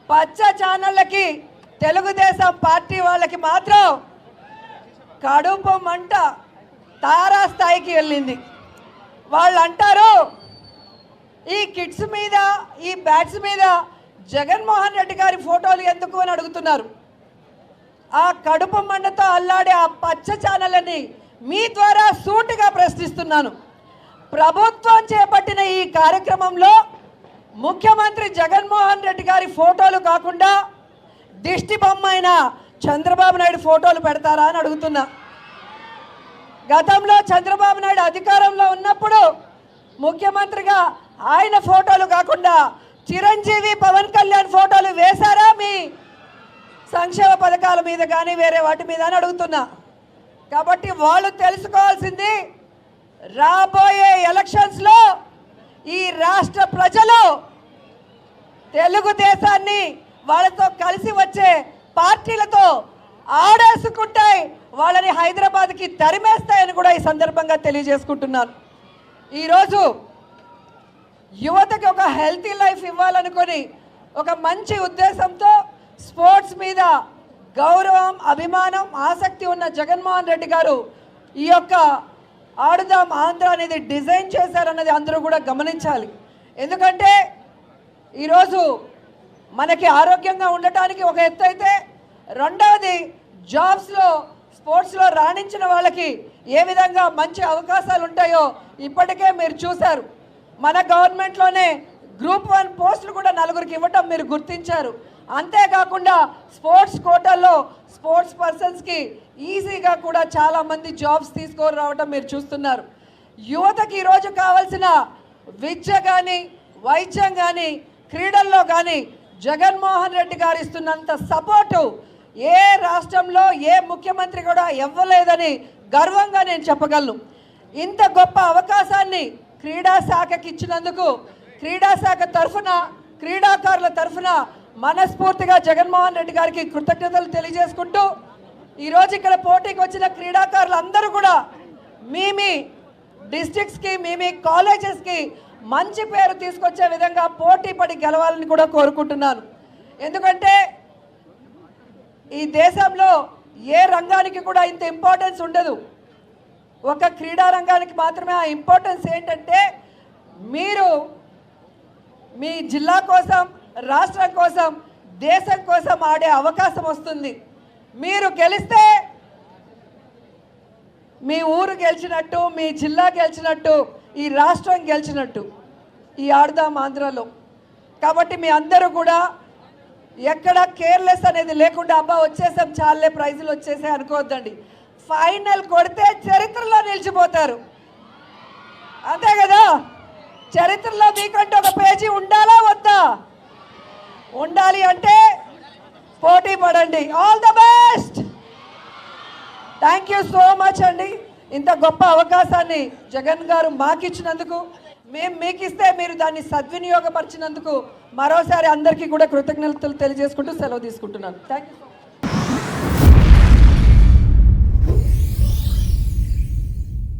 పచ్చ ఛానళ్ళకి తెలుగుదేశం పార్టీ వాళ్ళకి మాత్రం కడుపు మంట తారా స్థాయికి వెళ్ళింది. వాళ్ళు అంటారు ఈ కిడ్స్ మీద ఈ బ్యాట్స్ మీద జగన్మోహన్ రెడ్డి గారి ఫోటోలు ఎందుకు అని అడుగుతున్నారు. ఆ కడుపు మంటతో అల్లాడే ఆ పచ్చ ఛానళ్ళని మీ ద్వారా సూటిగా ప్రశ్నిస్తున్నాను. ప్రభుత్వం చేపట్టిన ఈ కార్యక్రమంలో ముఖ్యమంత్రి జగన్మోహన్ రెడ్డి గారి ఫోటోలు కాకుండా దిష్టి బొమ్మ అయిన చంద్రబాబు నాయుడు ఫోటోలు పెడతారా అని అడుగుతున్నా. గతంలో చంద్రబాబు నాయుడు అధికారంలో ఉన్నప్పుడు ముఖ్యమంత్రిగా ఆయన ఫోటోలు కాకుండా చిరంజీవి పవన్ కళ్యాణ్ ఫోటోలు వేశారా మీ సంక్షేమ పథకాల మీద కానీ వేరే వాటి మీద అని అడుగుతున్నా. కాబట్టి వాళ్ళు తెలుసుకోవాల్సింది రాబోయే ఎలక్షన్స్లో ఈ రాష్ట్ర ప్రజలు తెలుగుదేశాన్ని వాళ్ళతో కలిసి వచ్చే పార్టీలతో ఆడేసుకుంటాయి, వాళ్ళని హైదరాబాద్కి తరిమేస్తాయని కూడా ఈ సందర్భంగా తెలియజేసుకుంటున్నాను. ఈరోజు యువతకి ఒక హెల్తీ లైఫ్ ఇవ్వాలనుకొని ఒక మంచి ఉద్దేశంతో స్పోర్ట్స్ మీద గౌరవం, అభిమానం, ఆసక్తి ఉన్న జగన్మోహన్ రెడ్డి గారు ఈ యొక్క ఆడుదాం ఆంధ్ర అనేది డిజైన్ చేశారన్నది అందరూ కూడా గమనించాలి. ఎందుకంటే ఈరోజు మనకి ఆరోగ్యంగా ఉండటానికి ఒక ఎత్తు అయితే, రెండవది జాబ్స్లో స్పోర్ట్స్లో రాణించిన వాళ్ళకి ఏ విధంగా మంచి అవకాశాలు ఉంటాయో ఇప్పటికే మీరు చూశారు. మన గవర్నమెంట్లోనే గ్రూప్ 1 పోస్టులు కూడా 4కి ఇవ్వటం మీరు గుర్తించారు. అంతేకాకుండా స్పోర్ట్స్ కోటాల్లో స్పోర్ట్స్ పర్సన్స్కి ఈజీగా కూడా చాలామంది జాబ్స్ తీసుకొని రావటం మీరు చూస్తున్నారు. యువతకి ఈరోజు కావాల్సిన విద్య కానీ, వైద్యం కానీ, క్రీడల్లో కానీ జగన్మోహన్ రెడ్డి గారు ఇస్తున్నంత సపోర్టు ఏ రాష్ట్రంలో ఏ ముఖ్యమంత్రి కూడా ఇవ్వలేదని గర్వంగా నేను చెప్పగలను. ఇంత గొప్ప అవకాశాన్ని క్రీడా శాఖకి ఇచ్చినందుకు క్రీడా శాఖ తరఫున, క్రీడాకారుల తరఫున మనస్ఫూర్తిగా జగన్మోహన్ రెడ్డి గారికి కృతజ్ఞతలు తెలియజేసుకుంటూ, ఈరోజు ఇక్కడ పోటీకి వచ్చిన క్రీడాకారులు అందరూ కూడా మీ డిస్ట్రిక్ట్స్కి, మీ కాలేజెస్కి మంచి పేరు తీసుకొచ్చే విధంగా పోటీ పడి గెలవాలని కూడా కోరుకుంటున్నాను. ఎందుకంటే ఈ దేశంలో ఏ రంగానికి కూడా ఇంత ఇంపార్టెన్స్ ఉండదు. ఒక క్రీడా రంగానికి మాత్రమే ఆ ఇంపార్టెన్స్. ఏంటంటే మీరు మీ జిల్లా కోసం, రాష్ట్రం కోసం, దేశం కోసం ఆడే అవకాశం వస్తుంది. మీరు గెలిస్తే మీ ఊరు గెలిచినట్టు, మీ జిల్లా గెలిచినట్టు, ఈ రాష్ట్రం గెలిచినట్టు ఈ ఆడుదాం ఆంధ్రలో. కాబట్టి మీ అందరూ కూడా ఎక్కడ కేర్లెస్ అనేది లేకుండా అబ్బా వచ్చేసాం చాలే ప్రైజులు వచ్చేసాయి అనుకోవద్దండి. ఫైనల్ కొడితే చరిత్రలో నిలిచిపోతారు, అంతే కదా. చరిత్రలో మీకంటూ ఒక పేజీ ఉండాలా వద్దా? ఉండాలి అంటే పోటీ పడండి. All the best. Thank you so much అండి. ఇంత గొప్ప అవకాశాన్ని జగన్ గారు మాకు ఇచ్చినందుకు, మేము మీకు ఇస్తే మీరు దాన్ని సద్వినియోగపరిచినందుకు మరోసారి అందరికీ కూడా కృతజ్ఞతలు తెలియజేసుకుంటూ సెలవు తీసుకుంటున్నాను. Thank you.